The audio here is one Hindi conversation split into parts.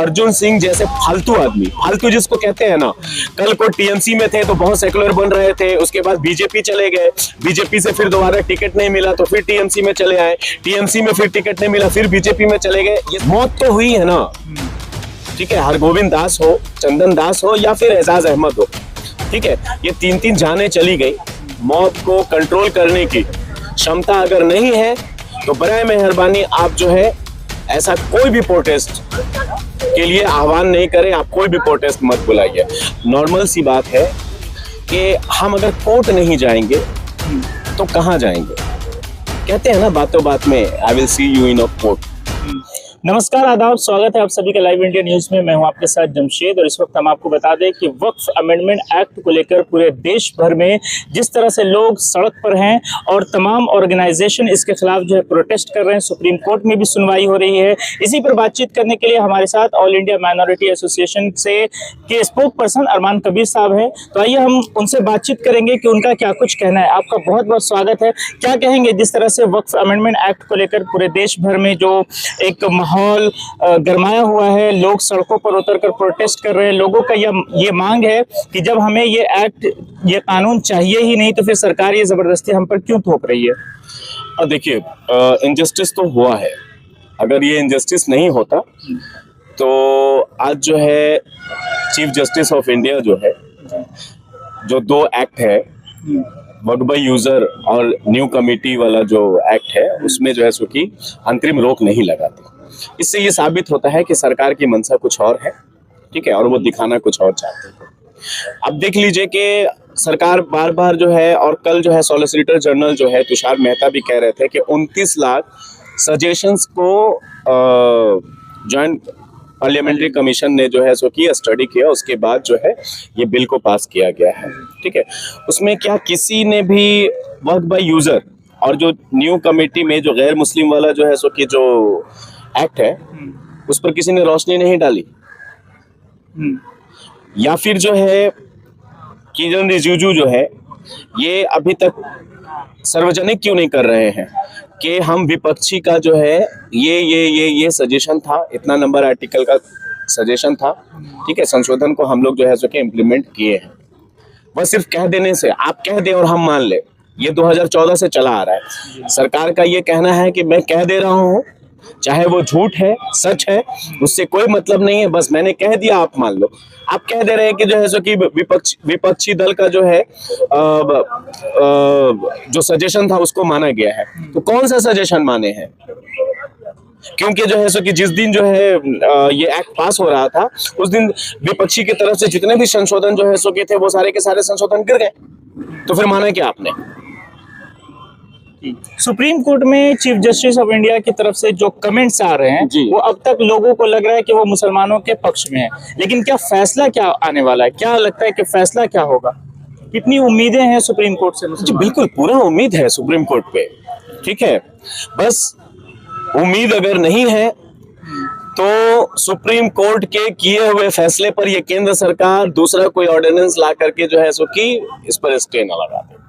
अर्जुन सिंह जैसे फालतू आदमी, फालतू जिसको कहते हैं ना, कल को टीएमसी में थे तो बहुत सेकुलर बन रहे थे, उसके बाद बीजेपी चले गए, बीजेपी से फिर दोबारा टिकट नहीं मिला तो फिर टीएमसी में चले आए, टीएमसी में फिर टिकट नहीं मिला फिर बीजेपी में चले गए। ये मौत तो हुई है ना, ठीक है, हरगोविंद दास हो, चंदन दास हो या फिर एजाज अहमद हो, ठीक है, ये तीन तीन जानें चली गई। मौत को कंट्रोल करने की क्षमता अगर नहीं है तो बराए मेहरबानी आप जो है ऐसा कोई भी प्रोटेस्ट के लिए आह्वान नहीं करें, आप कोई भी प्रोटेस्ट मत बुलाइए। नॉर्मल सी बात है कि हम अगर कोर्ट नहीं जाएंगे तो कहाँ जाएंगे? कहते हैं ना बातों बात में, I will see you in a court. नमस्कार, आदाब, स्वागत है आप सभी का लाइव इंडिया न्यूज में। मैं हूं आपके साथ जमशेद और इस वक्त हम आपको बता दें कि वक्फ अमेंडमेंट एक्ट को लेकर पूरे देश भर में जिस तरह से लोग सड़क पर हैं और तमाम ऑर्गेनाइजेशन इसके खिलाफ जो है प्रोटेस्ट कर रहे हैं, सुप्रीम कोर्ट में भी सुनवाई हो रही है। इसी पर बातचीत करने के लिए हमारे साथ ऑल इंडिया माइनॉरिटी एसोसिएशन से के स्पोक पर्सन अरमान कबीर साहब हैं। तो आइए हम उनसे बातचीत करेंगे कि उनका क्या कुछ कहना है। आपका बहुत बहुत स्वागत है। क्या कहेंगे जिस तरह से वक्फ अमेंडमेंट एक्ट को लेकर पूरे देश भर में जो एक माहौल गरमाया हुआ है, लोग सड़कों पर उतरकर प्रोटेस्ट कर रहे हैं, लोगों का ये मांग है कि जब हमें ये एक्ट, ये कानून चाहिए ही नहीं तो फिर सरकार ये जबरदस्ती हम पर क्यों थोप रही है? अब देखिए, इनजस्टिस तो हुआ है। अगर ये इनजस्टिस नहीं होता तो आज जो है चीफ जस्टिस ऑफ इंडिया जो है, जो दो एक्ट है, वक्फ बाय यूजर और न्यू कमेटी वाला जो एक्ट है, उसमें जो है सो कि अंतरिम रोक नहीं लगाती। इससे ये साबित होता है कि सरकार की मंशा कुछ और है, ठीक है, और वो दिखाना कुछ और चाहते हैं। अब देख लीजिए कि सरकार बार बार जो है, और कल जो है सॉलिसिटर जनरल जो है तुषार मेहता भी कह रहे थे कि 29 लाख सजेशंस को जॉइंट पार्लियामेंट्री कमीशन ने जो है सो कि स्टडी किया, उसके बाद जो है ये बिल को पास किया गया है, ठीक है। उसमें क्या किसी ने भी वक्फ बाय यूजर और जो न्यू कमेटी में जो गैर मुस्लिम वाला जो है सो कि जो एक्ट है उस पर किसी ने रोशनी नहीं डाली? या फिर जो है किरण रिजिजू जो है ये अभी तक सार्वजनिक क्यों नहीं कर रहे हैं कि हम विपक्षी का जो है ये सजेशन था, इतना नंबर आर्टिकल का सजेशन था, ठीक है, संशोधन को हम लोग जो है सो कि इम्प्लीमेंट किए हैं। बस सिर्फ कह देने से, आप कह दें और हम मान ले, ये 2014 से चला आ रहा है। सरकार का ये कहना है कि मैं कह दे रहा हूँ, चाहे वो झूठ है सच है उससे कोई मतलब नहीं है, बस मैंने कह दिया आप मान लो। आप कह दे रहे हैं कि जो है सो कि विपक्षी दल का जो है जो सजेशन था उसको माना गया है। तो कौन सा सजेशन माने हैं? क्योंकि जो है सो कि जिस दिन जो है ये एक्ट पास हो रहा था उस दिन विपक्षी की तरफ से जितने भी संशोधन जो है सो के थे वो सारे के सारे संशोधन गिर गए। तो फिर माना क्या आपने? सुप्रीम कोर्ट में चीफ जस्टिस ऑफ इंडिया की तरफ से जो कमेंट्स आ रहे हैं वो अब तक लोगों को लग रहा है कि वो मुसलमानों के पक्ष में है, लेकिन क्या फैसला क्या आने वाला है? क्या लगता है कि फैसला क्या होगा? कितनी उम्मीदें हैं सुप्रीम कोर्ट से? जी बिल्कुल, पूरा उम्मीद है सुप्रीम कोर्ट पे, ठीक है। बस उम्मीद अगर नहीं है तो सुप्रीम कोर्ट के किए हुए फैसले पर ये केंद्र सरकार दूसरा कोई ऑर्डिनेंस ला करके जो है सो कि इस पर स्टे न लगा दे।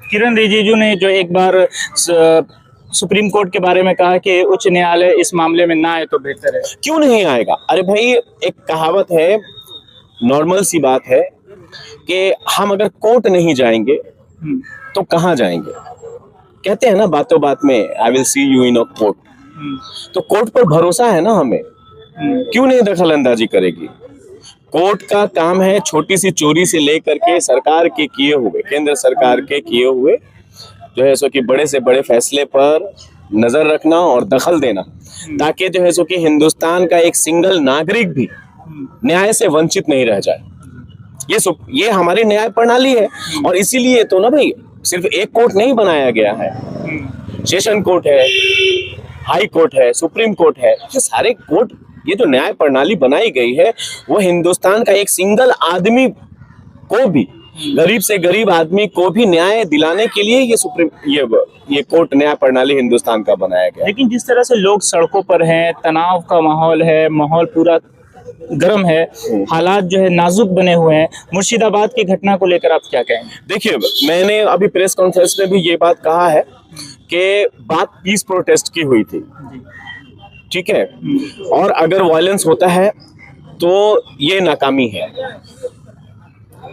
किरण रिजिजू ने जो एक बार सुप्रीम कोर्ट के बारे में कहा कि उच्च न्यायालय इस मामले में ना आए तो बेहतर है। क्यों नहीं आएगा? अरे भाई, एक कहावत है, नॉर्मल सी बात है कि हम अगर कोर्ट नहीं जाएंगे तो कहाँ जाएंगे? कहते हैं ना बातों बात में, I will see you in a court. तो कोर्ट पर भरोसा है ना हमें, क्यों नहीं दखल अंदाजी करेगी? कोर्ट का काम है छोटी सी चोरी से लेकर के सरकार के किए हुए, केंद्र सरकार के किए हुए जो है सो कि बड़े से बड़े फैसले पर नजर रखना और दखल देना, ताकि जो है सो कि हिंदुस्तान का एक सिंगल नागरिक भी न्याय से वंचित नहीं रह जाए। ये हमारी न्याय प्रणाली है। और इसीलिए तो ना भाई, सिर्फ एक कोर्ट नहीं बनाया गया है, सेशन कोर्ट है, हाई कोर्ट है, सुप्रीम कोर्ट है, ये सारे कोर्ट, ये जो न्याय प्रणाली बनाई गई है वो हिंदुस्तान का एक सिंगल आदमी को भी, गरीब से गरीब आदमी को भी न्याय दिलाने के लिए ये कोर्ट न्याय प्रणाली हिंदुस्तान का बनाया गया। लेकिन जिस तरह से लोग सड़कों पर हैं, तनाव का माहौल है, माहौल पूरा गर्म है, हालात जो है नाजुक बने हुए हैं, मुर्शिदाबाद की घटना को लेकर आप क्या कहेंगे? देखिए, मैंने अभी प्रेस कॉन्फ्रेंस में भी ये बात कहा है कि बात पीस प्रोटेस्ट की हुई थी, ठीक है, और अगर वायलेंस होता है तो ये नाकामी है,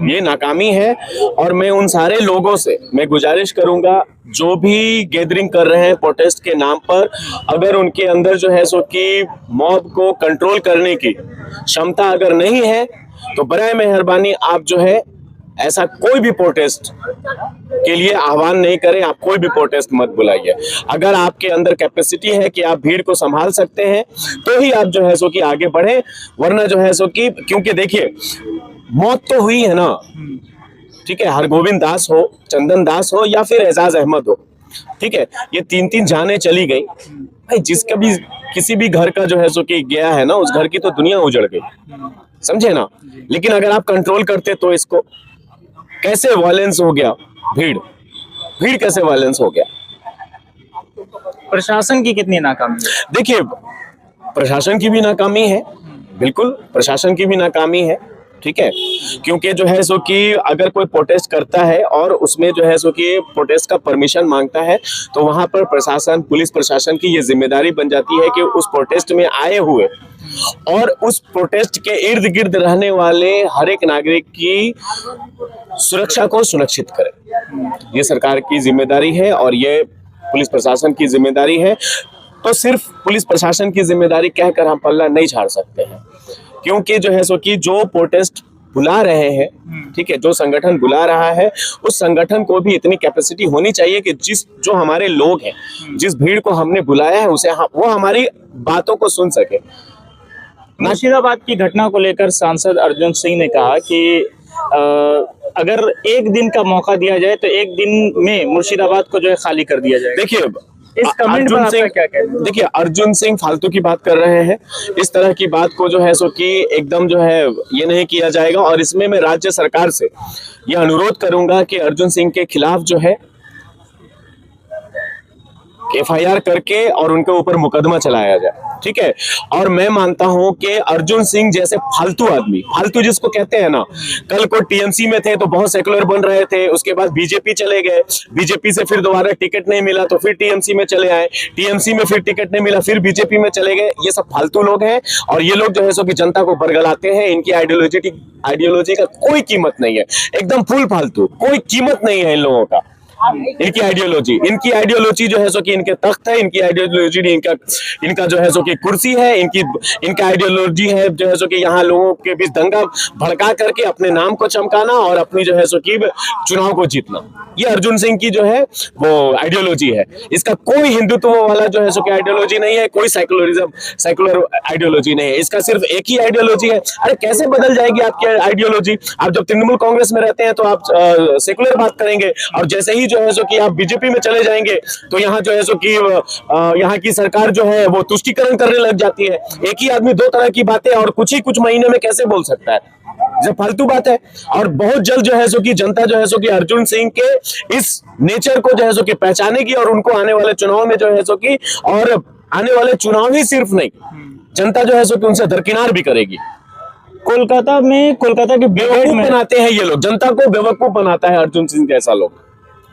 ये नाकामी है। और मैं उन सारे लोगों से मैं गुजारिश करूंगा जो भी गैदरिंग कर रहे हैं प्रोटेस्ट के नाम पर, अगर उनके अंदर जो है सो कि मॉब को कंट्रोल करने की क्षमता अगर नहीं है तो बराए मेहरबानी आप जो है ऐसा कोई भी प्रोटेस्ट के लिए आह्वान नहीं करें, आप कोई भी प्रोटेस्ट मत बुलाइए। अगर आपके अंदर कैपेसिटी है कि आप भीड़ को संभाल सकते हैं तो ही आप जो है सो कि आगे बढ़े, वरना जो है सो कि, क्योंकि देखिए मौत तो हुई है ना, ठीक है, हरगोविंद दास हो, चंदन दास हो या फिर एजाज अहमद हो, ठीक है, ये 3-3 जानें चली गई भाई। जिसका भी किसी भी घर का जो है सो कि गया है ना, उस घर की तो दुनिया उजड़ गई, समझे ना। लेकिन अगर आप कंट्रोल करते तो इसको कैसे वायलेंस हो गया, भीड़ कैसे वायलेंस हो गया। प्रशासन की कितनी नाकामी है? देखिए प्रशासन की भी नाकामी है, बिल्कुल प्रशासन की भी नाकामी है, ठीक है, क्योंकि जो है सो कि अगर कोई प्रोटेस्ट करता है और उसमें जो है सो कि प्रोटेस्ट का परमिशन मांगता है तो वहां पर प्रशासन, पुलिस प्रशासन की ये जिम्मेदारी बन जाती है कि उस प्रोटेस्ट में आए हुए और उस प्रोटेस्ट के इर्द गिर्द रहने वाले हर एक नागरिक की सुरक्षा को सुनिश्चित करे। ये सरकार की जिम्मेदारी है और ये पुलिस प्रशासन की जिम्मेदारी है। तो सिर्फ पुलिस प्रशासन की जिम्मेदारी कहकर हम पल्ला नहीं झाड़ सकते हैं, क्योंकि जो है सो कि जो प्रोटेस्ट बुला रहे हैं, ठीक है, जो संगठन बुला रहा है उस संगठन को भी इतनी कैपेसिटी होनी चाहिए कि जो हमारे लोग हैं, जिस भीड़ को हमने बुलाया है उसे वो हमारी बातों को सुन सके। मुर्शिदाबाद की घटना को लेकर सांसद अर्जुन सिंह ने कहा कि अगर एक दिन का मौका दिया जाए तो एक दिन में मुर्शिदाबाद को जो है खाली कर दिया जाएगा। देखिए इस कमेंट पर आपका क्या कहना है? देखिए अर्जुन सिंह फालतू की बात कर रहे हैं, इस तरह की बात को जो है सो कि एकदम जो है ये नहीं किया जाएगा। और इसमें मैं राज्य सरकार से ये अनुरोध करूंगा कि अर्जुन सिंह के खिलाफ जो है FIR करके और उनके ऊपर मुकदमा चलाया जाए, ठीक है। और मैं मानता हूं कि अर्जुन सिंह जैसे फालतू आदमी, फालतू जिसको कहते हैं ना, कल को TMC में थे तो बहुत सेकुलर बन रहे थे, उसके बाद बीजेपी चले गए, बीजेपी से फिर दोबारा टिकट नहीं मिला तो फिर TMC में चले आए, TMC में फिर टिकट नहीं मिला फिर बीजेपी में चले गए। ये सब फालतू लोग हैं और ये लोग जो है सो कि जनता को बरगलाते हैं। इनकी आइडियोलॉजी का कोई कीमत नहीं है, एकदम फुल फालतू, कोई कीमत नहीं है इन लोगों का। इनकी आइडियोलॉजी जो है सो कि इनके तख्त है, इनकी आइडियोलॉजी इनका जो है सो कि कुर्सी है, इनका आइडियोलॉजी है जो है सो कि यहाँ लोगों के बीच दंगा भड़का करके अपने नाम को चमकाना और अपनी जो है सो कि चुनाव को जीतना। ये अर्जुन सिंह की जो है वो आइडियोलॉजी है। इसका कोई हिंदुत्व वाला जो है सो कि आइडियोलॉजी नहीं है, कोई सेकुलर आइडियोलॉजी नहीं है, इसका सिर्फ एक ही आइडियोलॉजी है। अरे कैसे बदल जाएगी आपकी आइडियोलॉजी? आप जब तृणमूल कांग्रेस में रहते हैं तो आप सेकुलर बात करेंगे और जैसे ही जो है सो कि आप बीजेपी में चले जाएंगे तो यहाँ जो है सो कि यहाँ की सरकार जो है वो तुष्टीकरण करने लग जाती है। एक ही आदमी दो तरह की बातें और कुछ महीने में कैसे बोल सकता है? ये फालतू बात है। और बहुत जल्द जो है सो कि जनता जो है सो कि अर्जुन सिंह के इस नेचर को जो है सो कि पहचानेगी और उनको आने वाले चुनाव में जो है सो कि, और आने वाले चुनाव ही सिर्फ नहीं, जनता जो है सो कि उनसे दरकिनार भी करेगी। कोलकाता के बेवकूफ बनाते हैं ये लोग, जनता को बेवकूफ बनाता है अर्जुन सिंह जैसा लोग।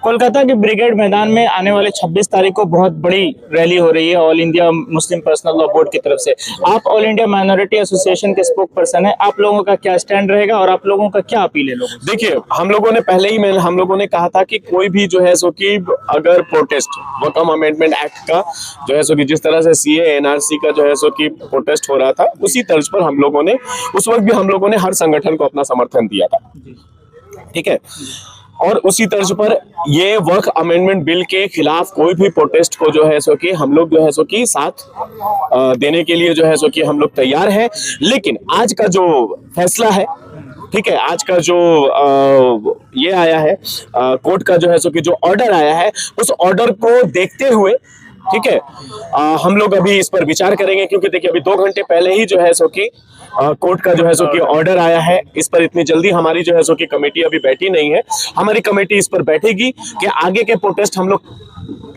कोलकाता के ब्रिगेड मैदान में आने वाले 26 तारीख को बहुत बड़ी रैली हो रही है all India Muslim personal law board की तरफ से। आप ऑल इंडिया माइनॉरिटी एसोसिएशन के स्पोक पर्सन है, आप लोगों का क्या स्टैंड रहेगा और आप लोगों का क्या अपील है लोगों से? देखिए हम लोगों ने पहले ही हम लोगों ने कहा था कि कोई भी जो है सो कि अगर प्रोटेस्ट वकम अमेंडमेंट एक्ट का जो है सो कि जिस तरह से CA NRC का जो है सो कि प्रोटेस्ट हो रहा था उसी तर्ज पर हम लोगों ने उस वक्त भी हम लोगों ने हर संगठन को अपना समर्थन दिया था, ठीक है। और उसी तर्ज पर ये वर्क अमेंडमेंट बिल के खिलाफ कोई भी प्रोटेस्ट को जो है सो कि हम लोग जो है सो कि साथ देने के लिए जो है सो कि हम लोग तैयार हैं। लेकिन आज का जो फैसला है, ठीक है, आज का जो ये आया है कोर्ट का जो है सो कि जो ऑर्डर आया है उस ऑर्डर को देखते हुए, ठीक है, हम लोग अभी इस पर विचार करेंगे। क्योंकि देखिए अभी 2 घंटे पहले ही जो है सो कि कोर्ट का जो है सो कि ऑर्डर आया है, इस पर इतनी जल्दी हमारी जो है सो कि कमेटी अभी बैठी नहीं है। हमारी कमेटी इस पर बैठेगी कि आगे के प्रोटेस्ट हम लोग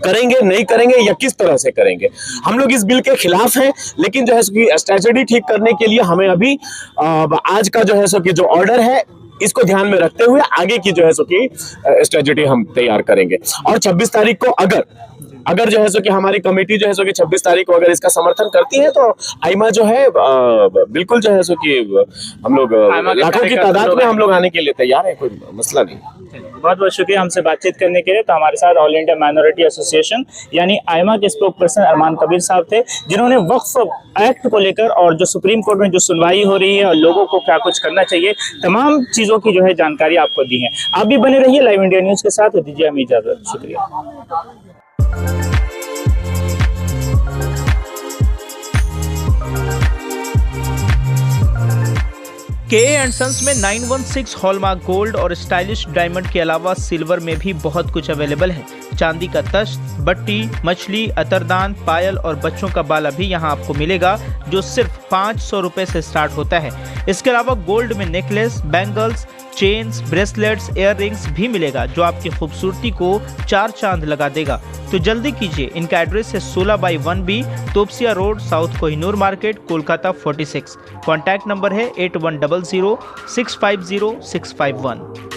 करेंगे नहीं करेंगे या किस तरह से करेंगे। हम लोग इस बिल के खिलाफ हैं, लेकिन जो है सो कि स्ट्रेटजी ठीक करने के लिए हमें अभी आज का जो है सो कि जो ऑर्डर है इसको ध्यान में रखते हुए आगे की जो है सो कि स्ट्रेटजी हम तैयार करेंगे। और 26 तारीख को अगर अगर जो है सो कि हमारी कमेटी जो है सो कि 26 तारीख को अगर इसका समर्थन करती है तो आइमा जो है बिल्कुल जो है सो कि हम लोग लाखों की तादाद में हम लोग आने के लिए तैयार है, कोई मसला नहीं। बहुत बहुत शुक्रिया हमसे बातचीत करने के लिए। तो हमारे साथ ऑल इंडिया माइनॉरिटी एसोसिएशन यानी आइमा के स्पोक पर्सन अरमान कबीर साहब थे, जिन्होंने वक्फ एक्ट को लेकर और जो सुप्रीम कोर्ट में जो सुनवाई हो रही है और लोगों को क्या कुछ करना चाहिए, तमाम चीजों की जो है जानकारी आपको दी है। आप भी बने रहिए लाइव इंडिया न्यूज के साथ, दीजिए हमें इजाजत। शुक्रिया। के सन्स में 916 हॉलमार्क गोल्ड और स्टाइलिश डायमंड के अलावा सिल्वर में भी बहुत कुछ अवेलेबल है। चांदी का तश्त, बट्टी, मछली, अतरदान, पायल और बच्चों का बाला भी यहाँ आपको मिलेगा, जो सिर्फ 500 रुपए से स्टार्ट होता है। इसके अलावा गोल्ड में necklace, bangles, chains, bracelets, ear rings भी मिलेगा, जो आपकी खूबसूरती को 4 चांद लगा देगा। तो जल्दी कीजिए, इनका एड्रेस है 16/1B Topsia road, south Kohinoor market, Kolkata 46। Contact number है 8100 650 651।